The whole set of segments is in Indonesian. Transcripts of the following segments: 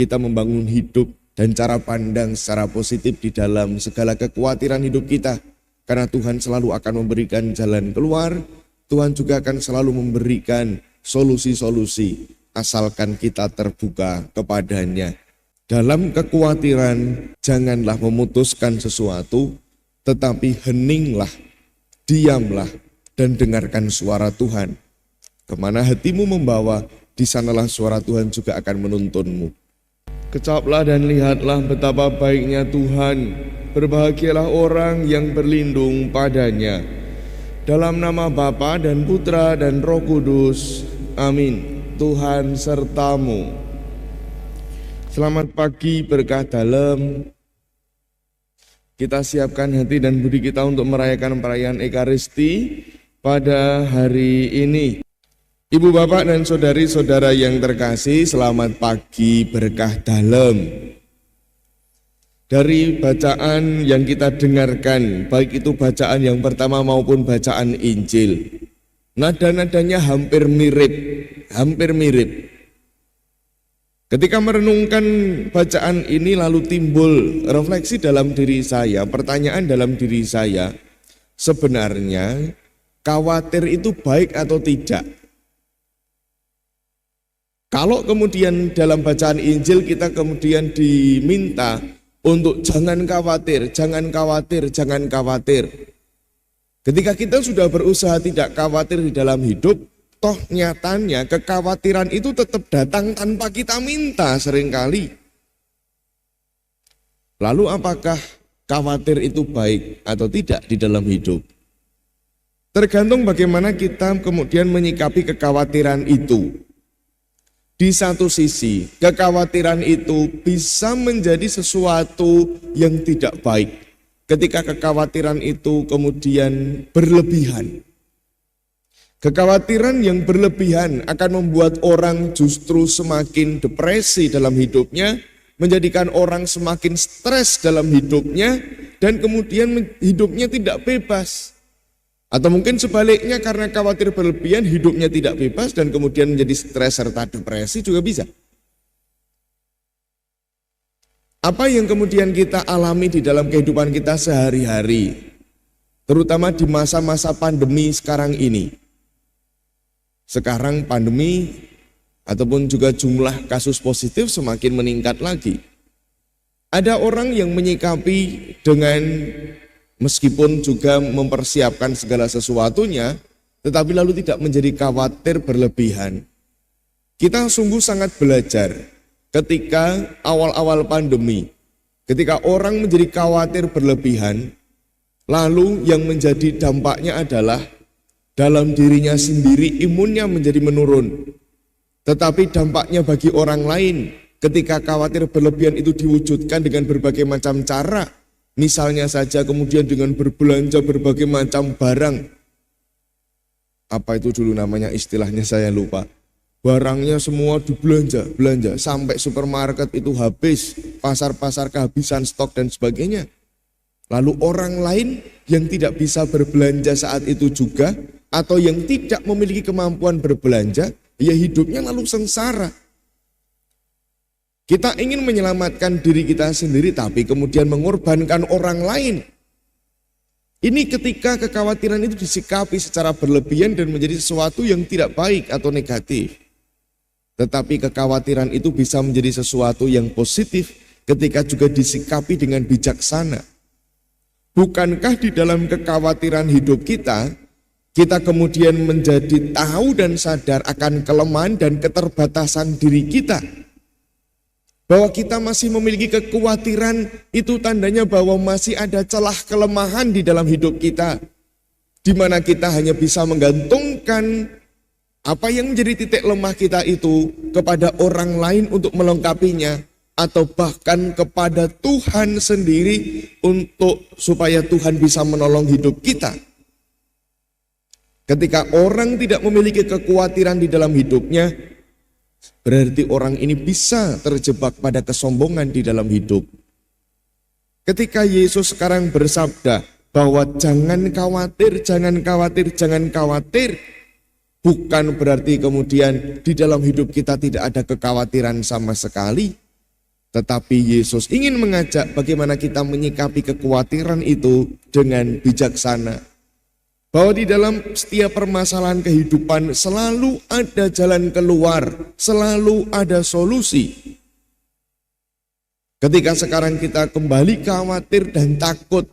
kita membangun hidup dan cara pandang secara positif di dalam segala kekhawatiran hidup kita. Karena Tuhan selalu akan memberikan jalan keluar, Tuhan juga akan selalu memberikan solusi-solusi asalkan kita terbuka kepadanya. Dalam kekhawatiran janganlah memutuskan sesuatu, tetapi heninglah, diamlah, dan dengarkan suara Tuhan. Kemana hatimu membawa, di sanalah suara Tuhan juga akan menuntunmu. Kecaplah dan lihatlah betapa baiknya Tuhan. Berbahagialah orang yang berlindung padanya. Dalam nama Bapa dan Putra dan Roh Kudus. Amin. Tuhan sertamu. Selamat pagi, berkah dalam. Kita siapkan hati dan budi kita untuk merayakan perayaan Ekaristi pada hari ini. Ibu, bapak, dan saudari-saudara yang terkasih, selamat pagi, berkah dalam. Dari bacaan yang kita dengarkan, baik itu bacaan yang pertama maupun bacaan Injil, nada-nadanya hampir mirip. Ketika merenungkan bacaan ini lalu timbul refleksi dalam diri saya, pertanyaan dalam diri saya, sebenarnya khawatir itu baik atau tidak? Kalau kemudian dalam bacaan Injil kita kemudian diminta untuk jangan khawatir, jangan khawatir, jangan khawatir. Ketika kita sudah berusaha tidak khawatir di dalam hidup, toh nyatanya kekhawatiran itu tetap datang tanpa kita minta seringkali. Lalu apakah khawatir itu baik atau tidak di dalam hidup? Tergantung bagaimana kita kemudian menyikapi kekhawatiran itu. Di satu sisi, kekhawatiran itu bisa menjadi sesuatu yang tidak baik ketika kekhawatiran itu kemudian berlebihan. Kekhawatiran yang berlebihan akan membuat orang justru semakin depresi dalam hidupnya, menjadikan orang semakin stres dalam hidupnya, dan kemudian hidupnya tidak bebas. Atau mungkin sebaliknya, karena khawatir berlebihan hidupnya tidak bebas dan kemudian menjadi stres serta depresi juga bisa. Apa yang kemudian kita alami di dalam kehidupan kita sehari-hari, terutama di masa-masa pandemi sekarang ini. Sekarang pandemi ataupun juga jumlah kasus positif semakin meningkat lagi. Ada orang yang menyikapi dengan meskipun juga mempersiapkan segala sesuatunya, tetapi lalu tidak menjadi khawatir berlebihan. Kita sungguh sangat belajar ketika awal-awal pandemi, ketika orang menjadi khawatir berlebihan, lalu yang menjadi dampaknya adalah dalam dirinya sendiri imunnya menjadi menurun. Tetapi dampaknya bagi orang lain ketika khawatir berlebihan itu diwujudkan dengan berbagai macam cara. Misalnya saja kemudian dengan berbelanja berbagai macam barang. Apa itu dulu namanya, istilahnya saya lupa. Barangnya semua dibelanja, sampai supermarket itu habis, pasar-pasar kehabisan stok dan sebagainya. Lalu orang lain yang tidak bisa berbelanja saat itu juga, atau yang tidak memiliki kemampuan berbelanja, ya hidupnya lalu sengsara. Kita ingin menyelamatkan diri kita sendiri, tapi kemudian mengorbankan orang lain. Ini ketika kekhawatiran itu disikapi secara berlebihan dan menjadi sesuatu yang tidak baik atau negatif. Tetapi kekhawatiran itu bisa menjadi sesuatu yang positif ketika juga disikapi dengan bijaksana. Bukankah di dalam kekhawatiran hidup kita kemudian menjadi tahu dan sadar akan kelemahan dan keterbatasan diri kita? Bahwa kita masih memiliki kekhawatiran, itu tandanya bahwa masih ada celah kelemahan di dalam hidup kita, di mana kita hanya bisa menggantungkan apa yang menjadi titik lemah kita itu kepada orang lain untuk melengkapinya, atau bahkan kepada Tuhan sendiri untuk supaya Tuhan bisa menolong hidup kita. Ketika orang tidak memiliki kekhawatiran di dalam hidupnya, berarti orang ini bisa terjebak pada kesombongan di dalam hidup. Ketika Yesus sekarang bersabda bahwa jangan khawatir, jangan khawatir, jangan khawatir, bukan berarti kemudian di dalam hidup kita tidak ada kekhawatiran sama sekali. Tetapi Yesus ingin mengajak bagaimana kita menyikapi kekhawatiran itu dengan bijaksana. Bahwa di dalam setiap permasalahan kehidupan selalu ada jalan keluar, selalu ada solusi. Ketika sekarang kita kembali khawatir dan takut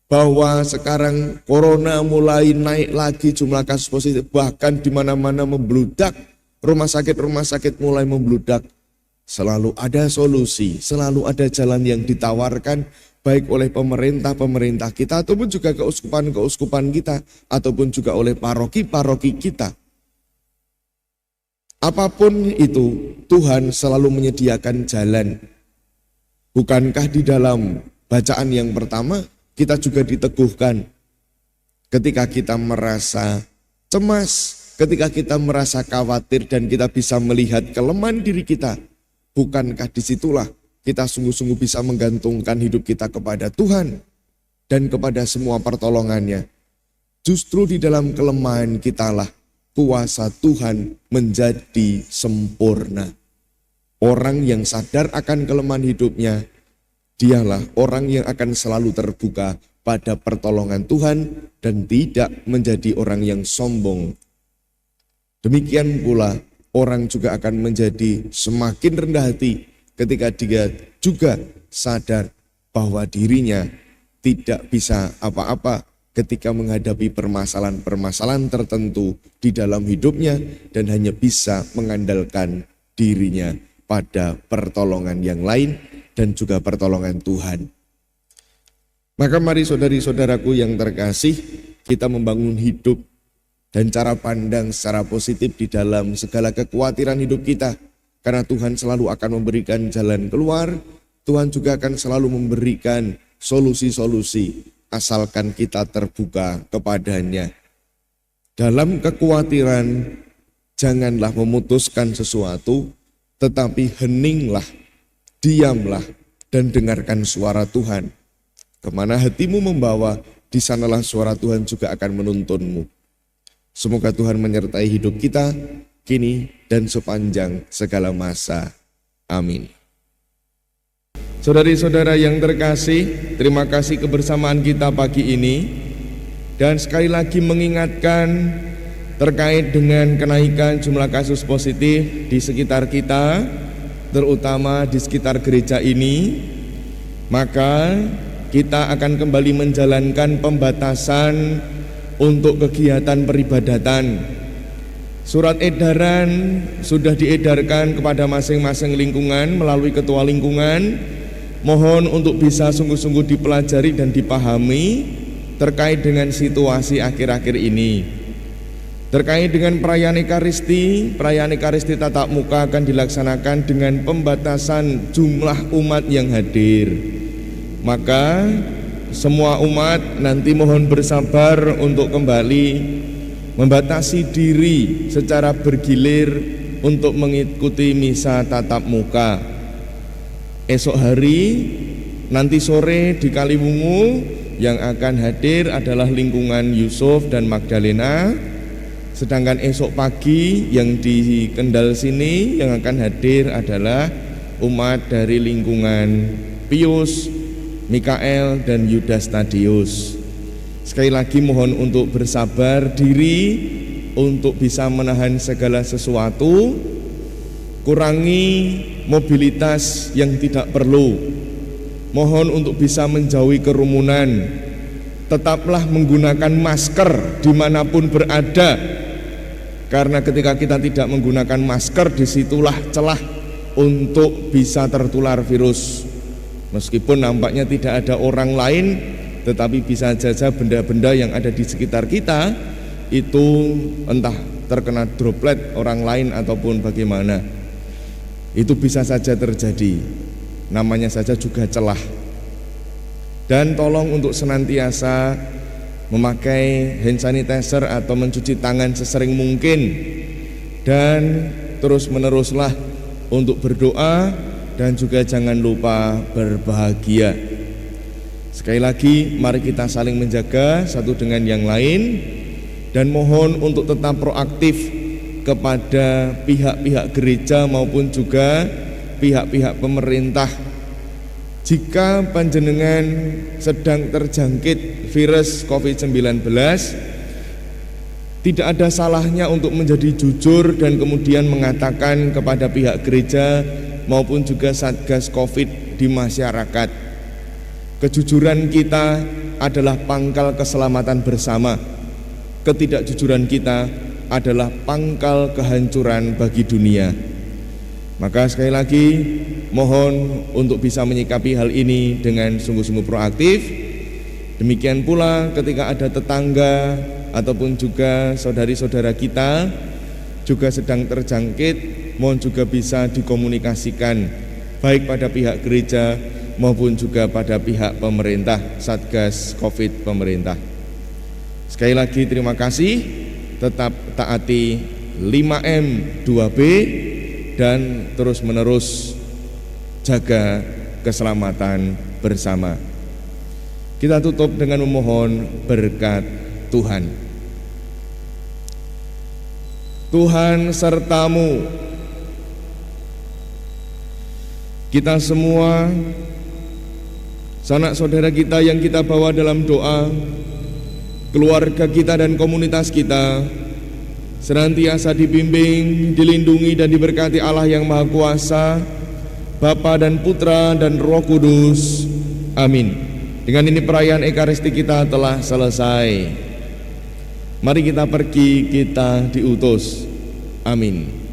bahwa sekarang corona mulai naik lagi jumlah kasus positif, bahkan di mana-mana membludak, rumah sakit mulai membludak. Selalu ada solusi, selalu ada jalan yang ditawarkan baik oleh pemerintah kita ataupun juga keuskupan kita ataupun juga oleh paroki kita. Apapun itu, Tuhan selalu menyediakan jalan. Bukankah di dalam bacaan yang pertama kita juga diteguhkan ketika kita merasa cemas, ketika kita merasa khawatir dan kita bisa melihat kelemahan diri kita. Bukankah disitulah kita sungguh-sungguh bisa menggantungkan hidup kita kepada Tuhan dan kepada semua pertolongannya. Justru di dalam kelemahan kitalah kuasa Tuhan menjadi sempurna. Orang yang sadar akan kelemahan hidupnya, dialah orang yang akan selalu terbuka pada pertolongan Tuhan dan tidak menjadi orang yang sombong. Demikian pula orang juga akan menjadi semakin rendah hati ketika dia juga sadar bahwa dirinya tidak bisa apa-apa ketika menghadapi permasalahan-permasalahan tertentu di dalam hidupnya dan hanya bisa mengandalkan dirinya pada pertolongan yang lain dan juga pertolongan Tuhan. Maka mari saudari-saudaraku yang terkasih, kita membangun hidup dan cara pandang secara positif di dalam segala kekhawatiran hidup kita. Karena Tuhan selalu akan memberikan jalan keluar, Tuhan juga akan selalu memberikan solusi-solusi, asalkan kita terbuka kepadanya. Dalam kekhawatiran, janganlah memutuskan sesuatu, tetapi heninglah, diamlah, dan dengarkan suara Tuhan. Kemana hatimu membawa, di sanalah suara Tuhan juga akan menuntunmu. Semoga Tuhan menyertai hidup kita, kini dan sepanjang segala masa. Amin. Saudari-saudara yang terkasih, terima kasih kebersamaan kita pagi ini. Dan sekali lagi mengingatkan terkait dengan kenaikan jumlah kasus positif di sekitar kita, terutama di sekitar gereja ini, maka kita akan kembali menjalankan pembatasan untuk kegiatan peribadatan. Surat edaran sudah diedarkan kepada masing-masing lingkungan melalui ketua lingkungan. Mohon untuk bisa sungguh-sungguh dipelajari dan dipahami terkait dengan situasi akhir-akhir ini. Terkait dengan perayaan Ekaristi tatap muka akan dilaksanakan dengan pembatasan jumlah umat yang hadir. Maka semua umat nanti mohon bersabar untuk kembali membatasi diri secara bergilir untuk mengikuti misa tatap muka. Esok hari, nanti sore di Kaliwungu yang akan hadir adalah lingkungan Yusuf dan Magdalena. Sedangkan esok pagi yang di Kendal sini yang akan hadir adalah umat dari lingkungan Pius, Mikael, dan Yudas Tadius. Sekali lagi mohon untuk bersabar diri untuk bisa menahan segala sesuatu, kurangi mobilitas yang tidak perlu. Mohon untuk bisa menjauhi kerumunan, tetaplah menggunakan masker dimanapun berada, karena ketika kita tidak menggunakan masker disitulah celah untuk bisa tertular virus. Meskipun nampaknya tidak ada orang lain, tetapi bisa saja benda-benda yang ada di sekitar kita itu entah terkena droplet orang lain ataupun bagaimana. Itu bisa saja terjadi, namanya saja juga celah. Dan tolong untuk senantiasa memakai hand sanitizer atau mencuci tangan sesering mungkin. Dan terus-meneruslah untuk berdoa dan juga jangan lupa berbahagia. Sekali lagi, mari kita saling menjaga satu dengan yang lain dan mohon untuk tetap proaktif kepada pihak-pihak gereja maupun juga pihak-pihak pemerintah, jika panjenengan sedang terjangkit virus COVID-19, tidak ada salahnya untuk menjadi jujur dan kemudian mengatakan kepada pihak gereja maupun juga Satgas COVID di masyarakat. Kejujuran kita adalah pangkal keselamatan bersama. Ketidakjujuran kita adalah pangkal kehancuran bagi dunia. Maka sekali lagi mohon untuk bisa menyikapi hal ini dengan sungguh-sungguh proaktif. Demikian pula ketika ada tetangga ataupun juga saudari-saudara kita juga sedang terjangkit, mohon juga bisa dikomunikasikan baik pada pihak gereja maupun juga pada pihak pemerintah, Satgas COVID pemerintah. Sekali lagi terima kasih, tetap taati 5M 2B dan terus menerus jaga keselamatan bersama. Kita tutup dengan memohon berkat Tuhan. Tuhan sertamu. Kita semua, sanak saudara kita yang kita bawa dalam doa, keluarga kita dan komunitas kita senantiasa dibimbing, dilindungi dan diberkati Allah yang Maha Kuasa, Bapa dan Putra dan Roh Kudus. Amin. Dengan ini perayaan Ekaristi kita telah selesai. Mari kita pergi, kita diutus. Amin.